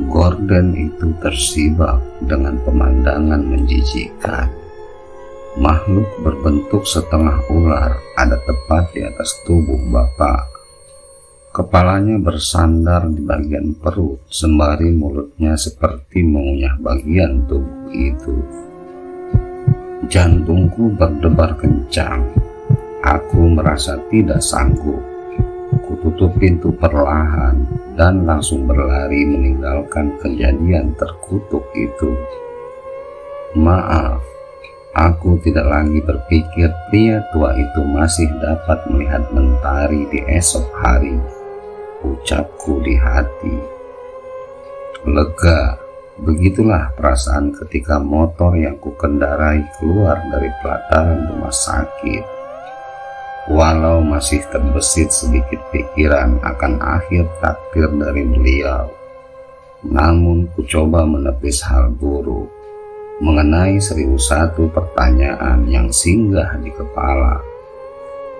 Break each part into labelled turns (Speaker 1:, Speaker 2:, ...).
Speaker 1: Gorden itu tersibak dengan pemandangan menjijikkan. Makhluk berbentuk setengah ular ada tepat di atas tubuh bapak. Kepalanya bersandar di bagian perut, sembari mulutnya seperti mengunyah bagian tubuh itu. Jantungku berdebar kencang. Aku merasa tidak sanggup. Kututup pintu perlahan dan langsung berlari meninggalkan kejadian terkutuk itu. Maaf, aku tidak lagi berpikir pria tua itu masih dapat melihat mentari di esok hari. Ucapku di hati. Lega, begitulah perasaan ketika motor yang kukendarai keluar dari pelataran rumah sakit. Walau masih terbesit sedikit pikiran akan akhir takdir dari beliau, namun ku coba menepis hal buruk mengenai 1001 pertanyaan yang singgah di kepala.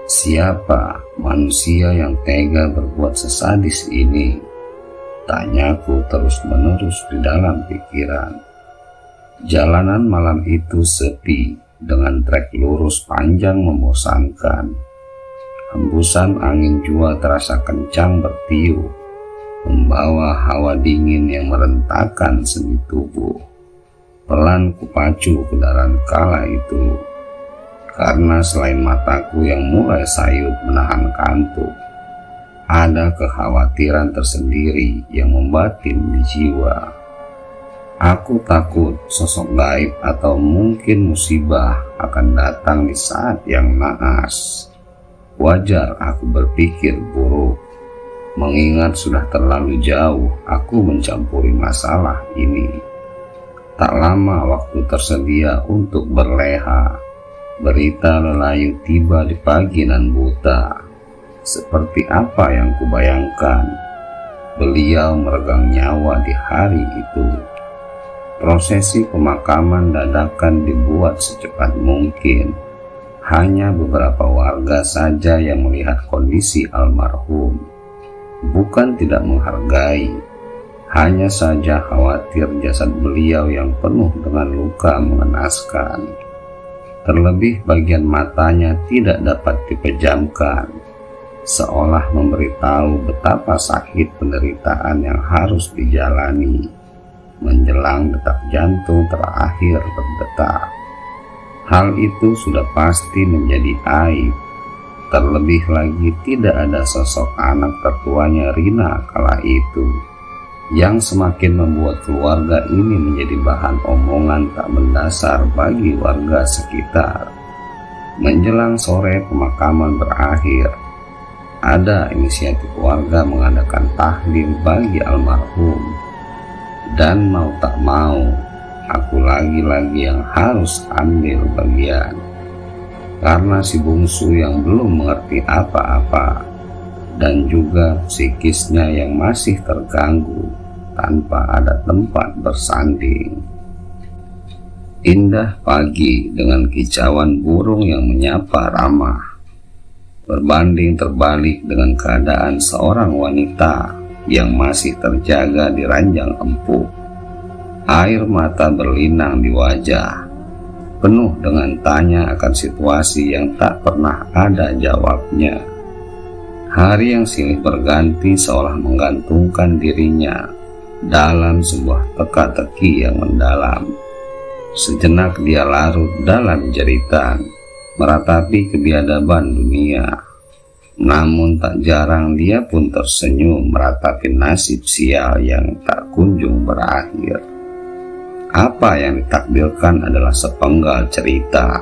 Speaker 1: Siapa manusia yang tega berbuat sesadis ini? Tanyaku terus-menerus di dalam pikiran. Jalanan malam itu sepi dengan trek lurus panjang membosankan. Hembusan angin jua terasa kencang bertiup, membawa hawa dingin yang merentakkan sendi tubuh. Pelan kupacu kendaraan kala itu, karena selain mataku yang mulai sayup menahan kantuk, ada kekhawatiran tersendiri yang membatin di jiwa. Aku takut sosok gaib atau mungkin musibah akan datang di saat yang naas. Wajar aku berpikir buruk, mengingat sudah terlalu jauh aku mencampuri masalah ini. Tak lama waktu tersedia untuk berleha. Berita lelayu tiba di pagi nan buta. Seperti apa yang kubayangkan, beliau meregang nyawa di hari itu. Prosesi pemakaman dadakan dibuat secepat mungkin. Hanya beberapa warga saja yang melihat kondisi almarhum. Bukan tidak menghargai, hanya saja khawatir jasad beliau yang penuh dengan luka mengenaskan. Terlebih bagian matanya tidak dapat dipejamkan, seolah memberitahu betapa sakit penderitaan yang harus dijalani menjelang detak jantung terakhir berdetak. Hal itu sudah pasti menjadi aib. Terlebih lagi tidak ada sosok anak tertuanya Rina kala itu, yang semakin membuat keluarga ini menjadi bahan omongan tak mendasar bagi warga sekitar. Menjelang sore pemakaman berakhir, ada inisiatif warga mengadakan tahlil bagi almarhum. Dan mau tak mau, aku lagi-lagi yang harus ambil bagian. Karena si bungsu yang belum mengerti apa-apa, dan juga psikisnya yang masih terganggu tanpa ada tempat bersanding. Indah pagi dengan kicauan burung yang menyapa ramah, berbanding terbalik dengan keadaan seorang wanita yang masih terjaga di ranjang empuk. Air mata berlinang di wajah, penuh dengan tanya akan situasi yang tak pernah ada jawabnya. Hari yang silih berganti seolah menggantungkan dirinya dalam sebuah teka-teki yang mendalam. Sejenak dia larut dalam jeritan, meratapi kebiadaban dunia. Namun tak jarang dia pun tersenyum meratapi nasib sial yang tak kunjung berakhir. Apa yang ditakdirkan adalah sepenggal cerita,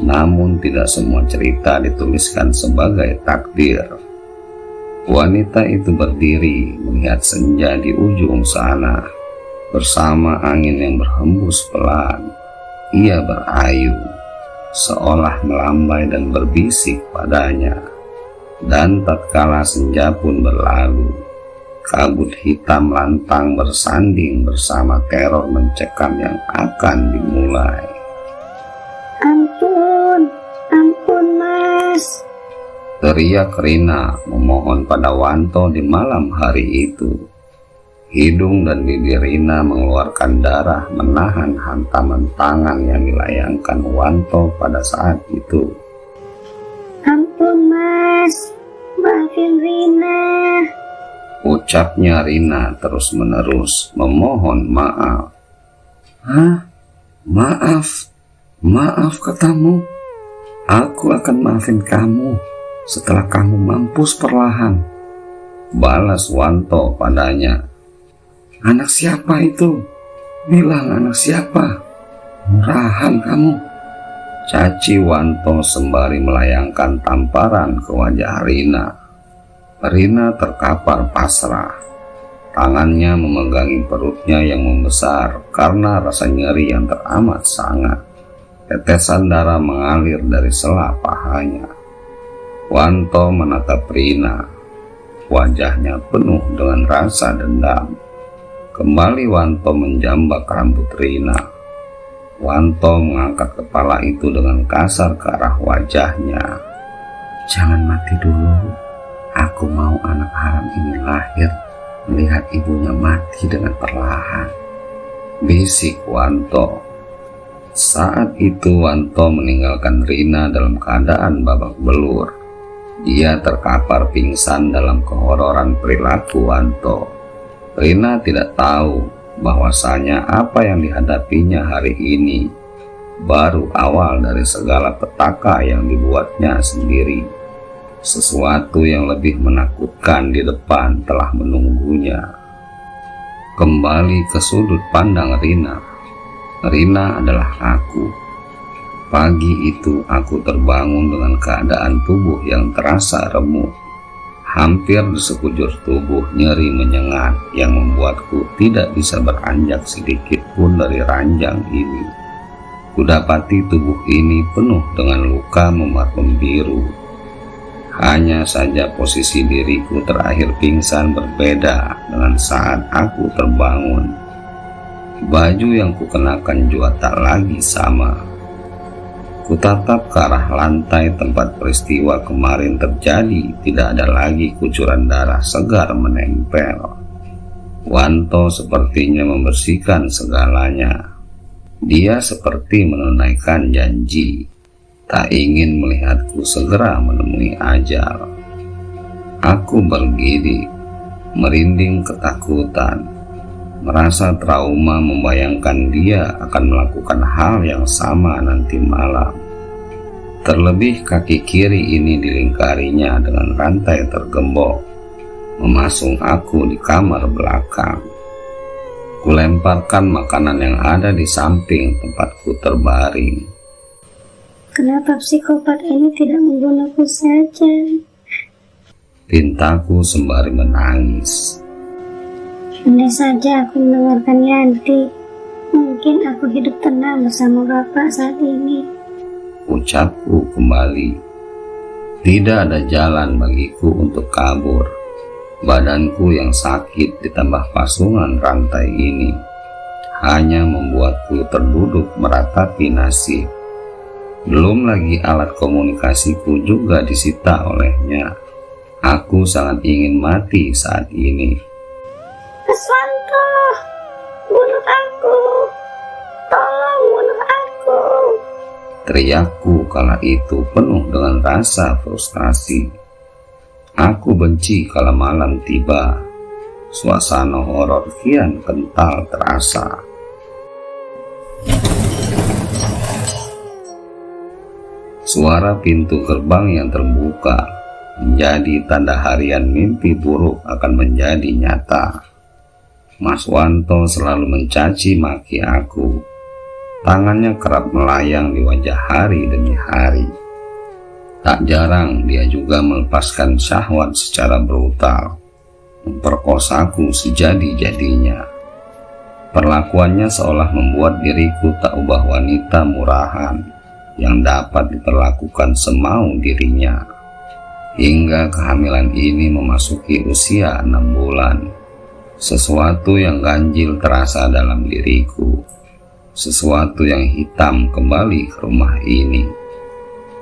Speaker 1: namun tidak semua cerita dituliskan sebagai takdir. Wanita itu berdiri melihat senja di ujung sana. Bersama angin yang berhembus pelan, ia berayu, seolah melambai dan berbisik padanya. Dan tatkala senja pun berlalu, kabut hitam lantang bersanding bersama teror mencekam yang akan dimulai.
Speaker 2: Ampun, ampun mas,
Speaker 1: teriak Rina memohon pada Wanto di malam hari itu. Hidung dan bibir Rina mengeluarkan darah menahan hantaman tangan yang dilayangkan Wanto pada saat itu.
Speaker 2: Ampun Mas, maafin Rina.
Speaker 1: Ucapnya Rina terus menerus memohon maaf. Hah? Maaf? Maaf katamu? Aku akan maafin kamu setelah kamu mampus perlahan, balas Wanto padanya. Anak siapa itu? Bilang anak siapa? Murahan kamu, caci Wanto sembari melayangkan tamparan ke wajah Rina. Rina terkapar pasrah. Tangannya memegangi perutnya yang membesar karena rasa nyeri yang teramat sangat. Tetesan darah mengalir dari sela pahanya. Wanto menatap Rina. Wajahnya penuh dengan rasa dendam. Kembali Wanto menjambak rambut Rina. Wanto mengangkat kepala itu dengan kasar ke arah wajahnya. Jangan mati dulu. Aku mau anak haram ini lahir melihat ibunya mati dengan perlahan, bisik Wanto. Saat itu Wanto meninggalkan Rina dalam keadaan babak belur. Dia terkapar pingsan dalam kehororan perilaku Wanto. Rina tidak tahu bahwasanya apa yang dihadapinya hari ini baru awal dari segala petaka yang dibuatnya sendiri. Sesuatu yang lebih menakutkan di depan telah menunggunya. Kembali ke sudut pandang Rina. Rina adalah aku. Pagi itu aku terbangun dengan keadaan tubuh yang terasa remuk. Hampir di sekujur tubuh nyeri menyengat yang membuatku tidak bisa beranjak sedikit pun dari ranjang ini. Kudapati tubuh ini penuh dengan luka memar membiru. Hanya saja posisi diriku terakhir pingsan berbeda dengan saat aku terbangun. Baju yang kukenakan juga tak lagi sama. Kutatap ke arah lantai tempat peristiwa kemarin terjadi, tidak ada lagi kucuran darah segar menempel. Wanto sepertinya membersihkan segalanya. Dia seperti menunaikan janji, tak ingin melihatku segera menemui ajal. Aku bergidik, merinding ketakutan, merasa trauma membayangkan dia akan melakukan hal yang sama nanti malam. Terlebih kaki kiri ini dilingkarinya dengan rantai tergembok, memasung aku di kamar belakang. Kulemparkan makanan yang ada di samping tempatku terbaring.
Speaker 2: Kenapa psikopat ini tidak membunuhku saja?
Speaker 1: Pintaku sembari menangis.
Speaker 2: Andai saja aku mendengarkan Yanti, mungkin aku hidup tenang bersama Bapak saat ini.
Speaker 1: Ucapku kembali. Tidak ada jalan bagiku untuk kabur. Badanku yang sakit ditambah pasungan rantai ini hanya membuatku terduduk meratapi nasib. Belum lagi alat komunikasiku juga disita olehnya. Aku sangat ingin mati saat ini.
Speaker 2: Mas Wanto, bunuh aku. Tolong bunuh aku.
Speaker 1: Teriakku kala itu penuh dengan rasa frustasi. Aku benci kala malam tiba. Suasana horor kian kental terasa. Suara pintu gerbang yang terbuka menjadi tanda harian mimpi buruk akan menjadi nyata. Mas Wanto selalu mencaci maki aku. Tangannya kerap melayang di wajah hari demi hari. Tak jarang dia juga melepaskan syahwat secara brutal, memperkosaku sejadi-jadinya. Perlakuannya seolah membuat diriku tak ubah wanita murahan yang dapat diperlakukan semau dirinya. Hingga kehamilan ini memasuki usia 6 bulan. Sesuatu yang ganjil terasa dalam diriku. Sesuatu yang hitam kembali ke rumah ini.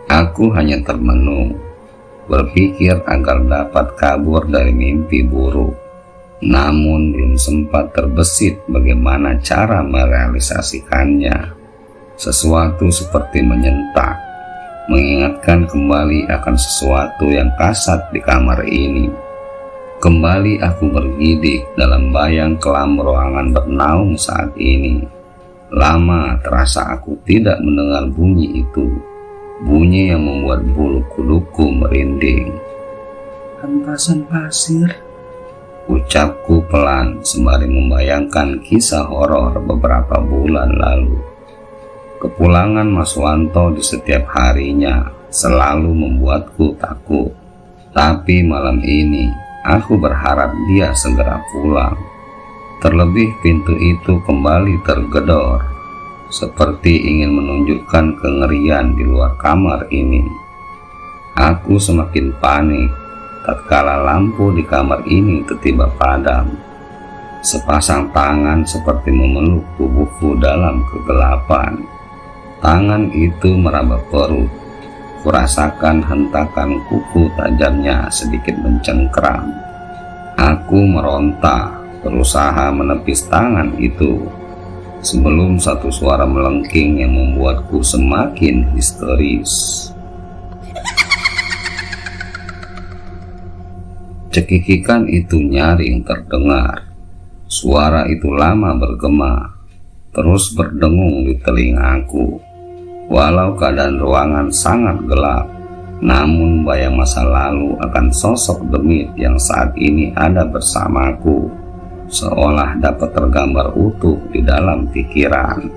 Speaker 1: Aku hanya termenung, berpikir agar dapat kabur dari mimpi buruk. namun belum sempat terbesit bagaimana cara merealisasikannya. Sesuatu seperti menyentak, mengingatkan kembali akan sesuatu yang kasat di kamar ini. Kembali aku bergidik dalam bayang kelam ruangan bernaung saat ini. Lama terasa aku tidak mendengar bunyi itu, bunyi yang membuat bulu kuduku merinding.
Speaker 3: Hempasan pasir,
Speaker 1: ucapku pelan sembari membayangkan kisah horor beberapa bulan lalu. Kepulangan Mas Wanto di setiap harinya selalu membuatku takut. Tapi malam ini aku berharap dia segera pulang. Terlebih pintu itu kembali tergedor, seperti ingin menunjukkan kengerian di luar kamar ini. Aku semakin panik tatkala lampu di kamar ini tiba-tiba padam. Sepasang tangan seperti memeluk tubuhku dalam kegelapan. Tangan itu meraba perut. Kurasakan hentakan kuku tajamnya sedikit mencengkram. Aku meronta, berusaha menepis tangan itu, sebelum satu suara melengking yang membuatku semakin histeris. Cekikikan itu nyaring terdengar. Suara itu lama bergema, terus berdengung di telingaku. Walau keadaan ruangan sangat gelap, namun bayang masa lalu akan sosok demit yang saat ini ada bersamaku, seolah dapat tergambar utuh di dalam pikiran.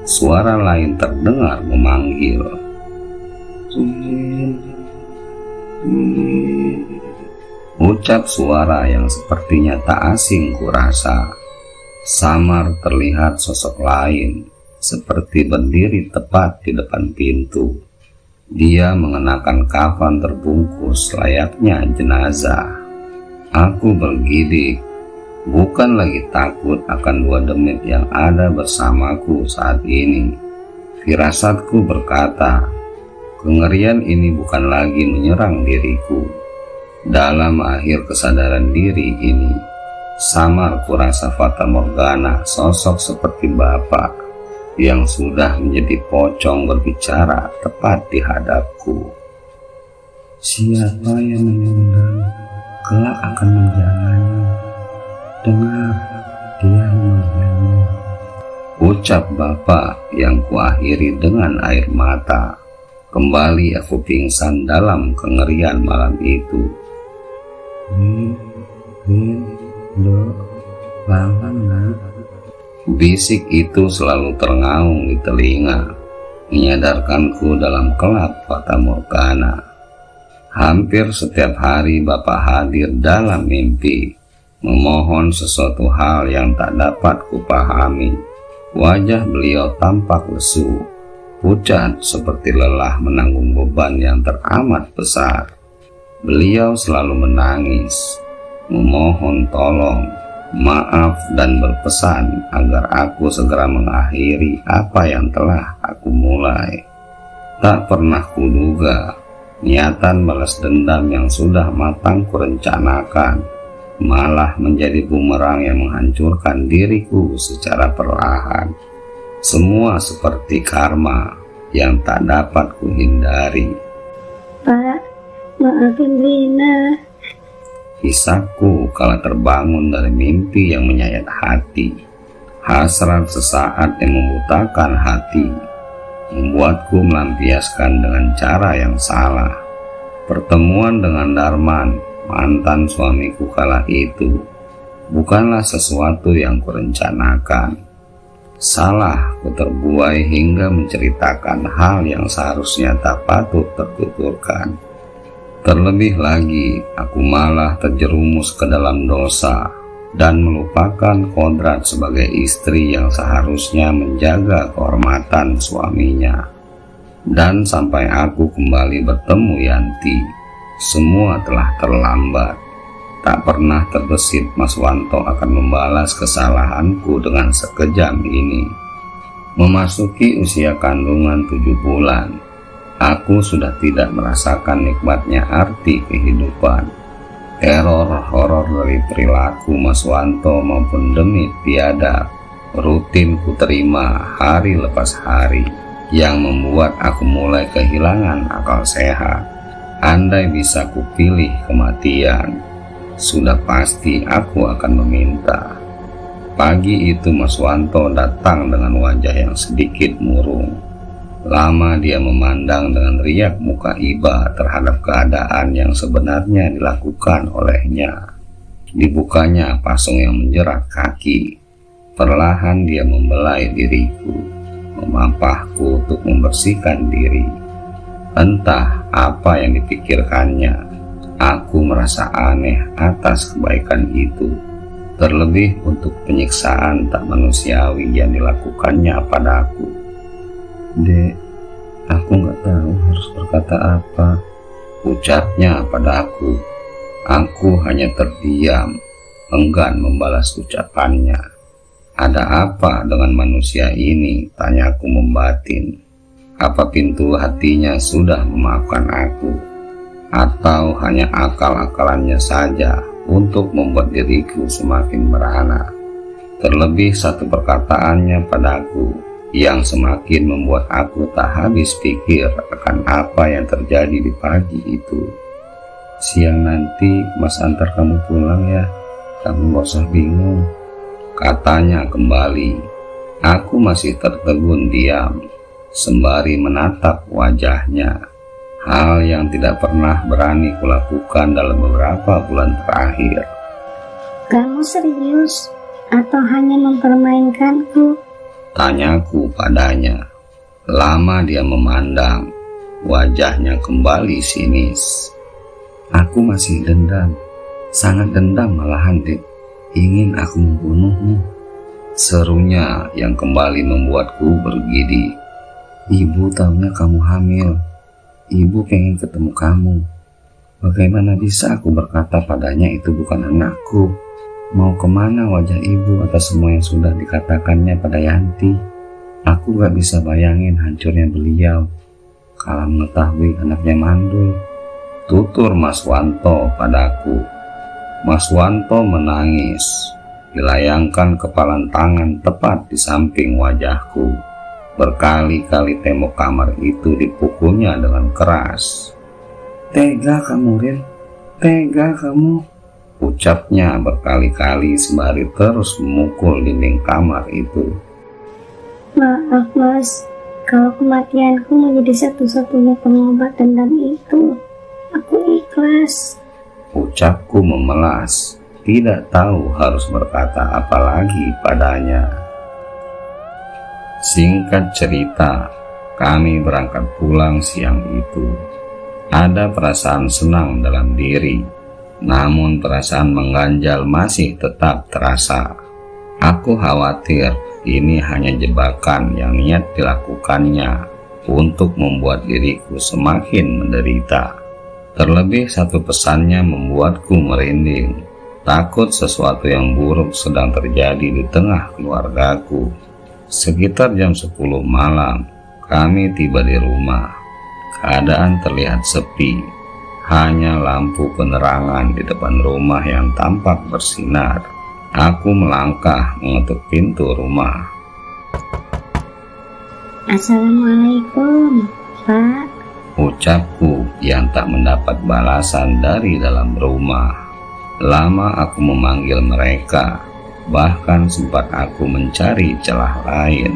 Speaker 1: Suara lain terdengar memanggil. Ucap suara yang sepertinya tak asing kurasa. Samar terlihat sosok lain, seperti berdiri tepat di depan pintu. Dia mengenakan kafan terbungkus layaknya jenazah. Aku bergidik, bukan lagi takut akan dua demit yang ada bersamaku saat ini. Firasatku berkata, kengerian ini bukan lagi menyerang diriku. Dalam akhir kesadaran diri ini, samar kurasa fata morgana sosok seperti bapak yang sudah menjadi pocong berbicara tepat di hadapku.
Speaker 3: Siapa yang mengundang kelak akan menjalani. Dengar, dia memanggilmu.
Speaker 1: Ucap bapak yang kuakhiri dengan air mata. Kembali aku pingsan dalam kengerian malam itu.
Speaker 3: Bangun nak.
Speaker 1: Bisik itu selalu terngaung di telinga, menyadarkanku dalam kelap fata morgana. Hampir setiap hari bapak hadir dalam mimpi, memohon sesuatu hal yang tak dapat kupahami. Wajah beliau tampak lesu, pucat seperti lelah menanggung beban yang teramat besar. Beliau selalu menangis, memohon tolong, maaf, dan berpesan agar aku segera mengakhiri apa yang telah aku mulai. Tak pernah kuduga niatan balas dendam yang sudah matang kurencanakan malah menjadi bumerang yang menghancurkan diriku secara perlahan. Semua seperti karma yang tak dapat kuhindari.
Speaker 2: Pak, maafin Rina.
Speaker 1: Kisahku kala terbangun dari mimpi yang menyayat hati. Hasrat sesaat yang membutakan hati, membuatku melampiaskan dengan cara yang salah. Pertemuan dengan Darman, mantan suamiku kala itu, bukanlah sesuatu yang kurencanakan. Salah ku terbuai hingga menceritakan hal yang seharusnya tak patut tertuturkan. Terlebih lagi, aku malah terjerumus ke dalam dosa dan melupakan kodrat sebagai istri yang seharusnya menjaga kehormatan suaminya. Dan sampai aku kembali bertemu Yanti, semua telah terlambat. Tak pernah terbesit Mas Wanto akan membalas kesalahanku dengan sekejam ini. Memasuki usia kandungan 7 bulan, aku sudah tidak merasakan nikmatnya arti kehidupan. Teror horor dari perilaku Mas Wanto maupun demit biadab rutin kuterima hari lepas hari, yang membuat aku mulai kehilangan akal sehat. Andai bisa kupilih kematian, sudah pasti aku akan meminta. Pagi itu Mas Wanto datang dengan wajah yang sedikit murung. Lama dia memandang dengan riak muka iba terhadap keadaan yang sebenarnya dilakukan olehnya. Dibukanya pasung yang menjerat kaki. Perlahan dia membelai diriku, memampahku untuk membersihkan diri. Entah apa yang dipikirkannya, aku merasa aneh atas kebaikan itu. Terlebih untuk penyiksaan tak manusiawi yang dilakukannya padaku.
Speaker 3: Dek, aku nggak tahu harus berkata apa,
Speaker 1: ucapnya padaku. Aku hanya terdiam, enggan membalas ucapannya. Ada apa dengan manusia ini? Tanyaku membatin. Apa pintu hatinya sudah memaafkan aku? Atau hanya akal-akalannya saja untuk membuat diriku semakin merana? Terlebih satu perkataannya padaku yang semakin membuat aku tak habis pikir akan apa yang terjadi di pagi itu.
Speaker 3: Siang nanti Mas antar kamu pulang ya, kamu gak usah bingung,
Speaker 1: katanya kembali. Aku masih tertegun diam, sembari menatap wajahnya. Hal yang tidak pernah berani kulakukan dalam beberapa bulan terakhir.
Speaker 2: Kamu serius atau hanya mempermainkanku?
Speaker 1: Tanyaku padanya. Lama dia memandang, wajahnya kembali sinis.
Speaker 3: Aku masih dendam, sangat dendam malahan, Dek. Ingin aku membunuhmu,
Speaker 1: serunya yang kembali membuatku bergidik.
Speaker 3: Ibu tahunya kamu hamil. Ibu pengen ketemu kamu. Bagaimana bisa aku berkata padanya itu bukan anakku? Mau kemana wajah ibu atas semua yang sudah dikatakannya pada Yanti? Aku gak bisa bayangin hancurnya beliau kalau mengetahui anaknya mandul.
Speaker 1: Tutur Mas Wanto padaku. Mas Wanto menangis, dilayangkan kepalan tangan tepat di samping wajahku. Berkali-kali tembok kamar itu dipukulnya dengan keras.
Speaker 3: Tega kamu, Rin, tega kamu,
Speaker 1: ucapnya berkali-kali sembari terus memukul dinding kamar itu.
Speaker 2: Maaf Mas, kalau kematianku menjadi satu-satunya pengobat dendam itu, aku ikhlas.
Speaker 1: Ucapku memelas, tidak tahu harus berkata apa lagi padanya. Singkat cerita, kami berangkat pulang siang itu. Ada perasaan senang dalam diri, namun perasaan mengganjal masih tetap terasa. Aku khawatir ini hanya jebakan yang niat dilakukannya untuk membuat diriku semakin menderita. Terlebih satu pesannya membuatku merinding. Takut sesuatu yang buruk sedang terjadi di tengah keluargaku. Sekitar jam 10 malam, kami tiba di rumah. Keadaan terlihat sepi. Hanya lampu penerangan di depan rumah yang tampak bersinar. Aku melangkah mengetuk pintu rumah.
Speaker 2: Assalamualaikum, Pak.
Speaker 1: Ucapku yang tak mendapat balasan dari dalam rumah. Lama aku memanggil mereka. Bahkan sempat aku mencari celah lain,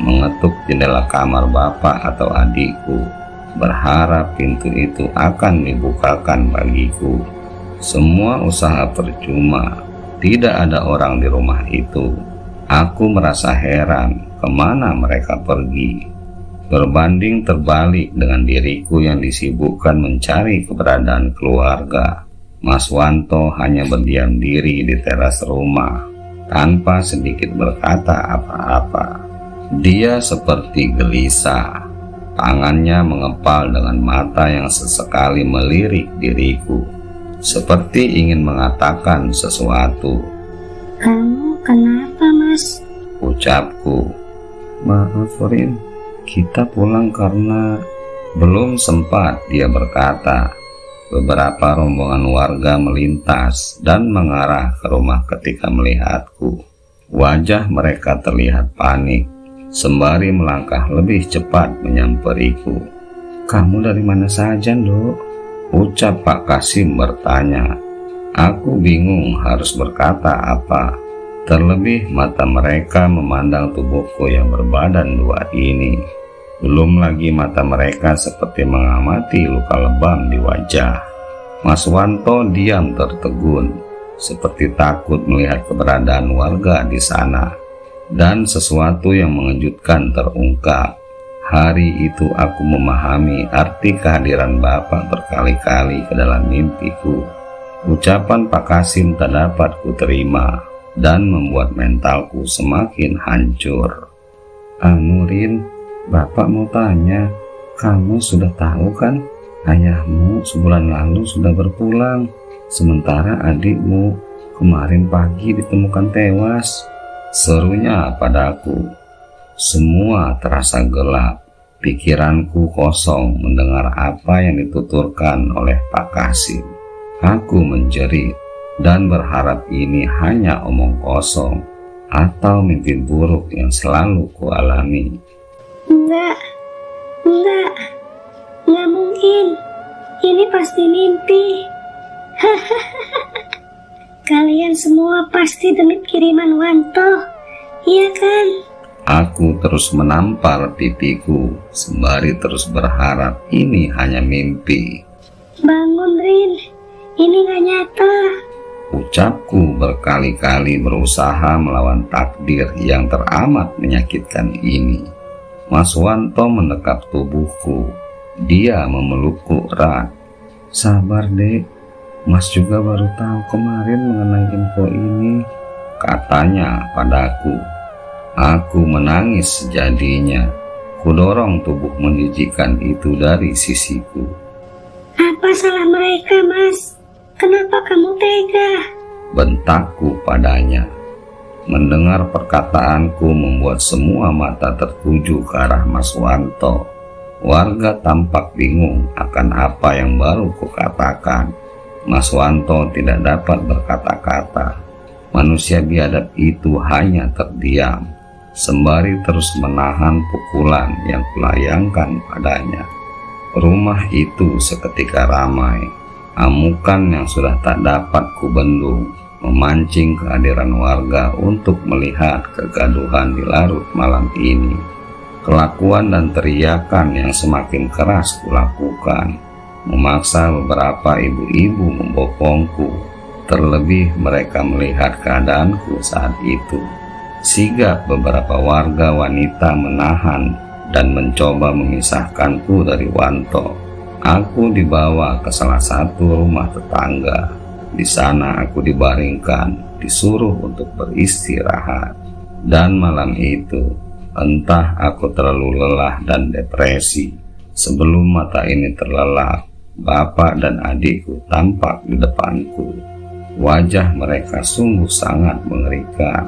Speaker 1: mengetuk jendela kamar bapak atau adikku, berharap pintu itu akan dibukakan bagiku. Semua usaha percuma, tidak ada orang di rumah itu. Aku merasa heran kemana mereka pergi. Berbanding terbalik dengan diriku yang disibukkan mencari keberadaan keluarga, Mas Wanto hanya berdiam diri di teras rumah tanpa sedikit berkata apa-apa. Dia seperti gelisah. Tangannya mengepal dengan mata yang sesekali melirik diriku, seperti ingin mengatakan sesuatu.
Speaker 2: Kamu kenapa, Mas?
Speaker 1: Ucapku.
Speaker 3: Maaf, Rin, kita pulang karena...
Speaker 1: Belum sempat dia berkata, Beberapa rombongan warga melintas dan mengarah ke rumah ketika melihatku. Wajah mereka terlihat panik, sembari melangkah lebih cepat menyamperiku.
Speaker 3: "Kamu dari mana saja, Nduk?"
Speaker 1: ucap Pak Kasim bertanya. Aku bingung harus berkata apa. Terlebih mata mereka memandang tubuhku yang berbadan dua ini. Belum lagi mata mereka seperti mengamati luka lebam di wajah. Mas Wanto diam tertegun, seperti takut melihat keberadaan warga di sana. Dan sesuatu yang mengejutkan terungkap. Hari itu aku memahami arti kehadiran Bapak berkali-kali ke dalam mimpiku. Ucapan Pak Kasim tak dapat kuterima dan membuat mentalku semakin hancur.
Speaker 3: "Rin, Bapak mau tanya, kamu sudah tahu kan? Ayahmu sebulan lalu sudah berpulang, sementara adikmu kemarin pagi ditemukan tewas,"
Speaker 1: serunya padaku. Semua terasa gelap. Pikiranku kosong mendengar apa yang dituturkan oleh Pak Kasim. Aku menjerit dan berharap ini hanya omong kosong atau mimpi buruk yang selalu kualami.
Speaker 2: Enggak mungkin. Ini pasti mimpi. Kalian semua pasti demit kiriman Wanto, iya kan?
Speaker 1: Aku terus menampar pipiku, sembari terus berharap ini hanya mimpi.
Speaker 2: Bangun, Rin. Ini gak nyata.
Speaker 1: Ucapku berkali-kali berusaha melawan takdir yang teramat menyakitkan ini. Mas Wanto mendekap tubuhku. Dia memelukku erat.
Speaker 3: "Sabar, Dek. Mas juga baru tahu kemarin mengenai info ini,"
Speaker 1: katanya padaku. Aku menangis sejadinya. Kudorong tubuh menjijikkan itu dari sisiku.
Speaker 2: Apa salah mereka, Mas? Kenapa kamu tega?
Speaker 1: Bentakku padanya. Mendengar perkataanku membuat semua mata tertuju ke arah Mas Wanto. Warga tampak bingung akan apa yang baru kukatakan. Mas Wanto tidak dapat berkata-kata. Manusia biadab itu hanya terdiam, sembari terus menahan pukulan yang kulayangkan padanya. Rumah itu seketika ramai. Amukan yang sudah tak dapat kubendung memancing kehadiran warga untuk melihat kegaduhan di larut malam ini. Kelakuan dan teriakan yang semakin keras kulakukan memaksa beberapa ibu-ibu membopongku. Terlebih mereka melihat keadaanku saat itu. Sigap beberapa warga wanita menahan dan mencoba memisahkanku dari Wanto. Aku dibawa ke salah satu rumah tetangga. Di sana aku dibaringkan, disuruh untuk beristirahat. Dan malam itu, entah aku terlalu lelah dan depresi. Sebelum mata ini terlelap, bapak dan adikku tampak di depanku. Wajah mereka sungguh sangat mengerikan,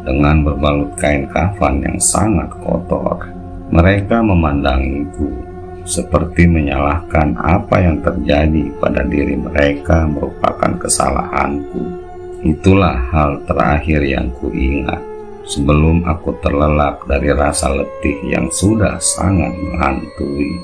Speaker 1: dengan berbalut kain kafan yang sangat kotor. Mereka memandangiku seperti menyalahkan apa yang terjadi pada diri mereka merupakan kesalahanku. Itulah hal terakhir yang kuingat sebelum aku terlelap dari rasa letih yang sudah sangat menghantui.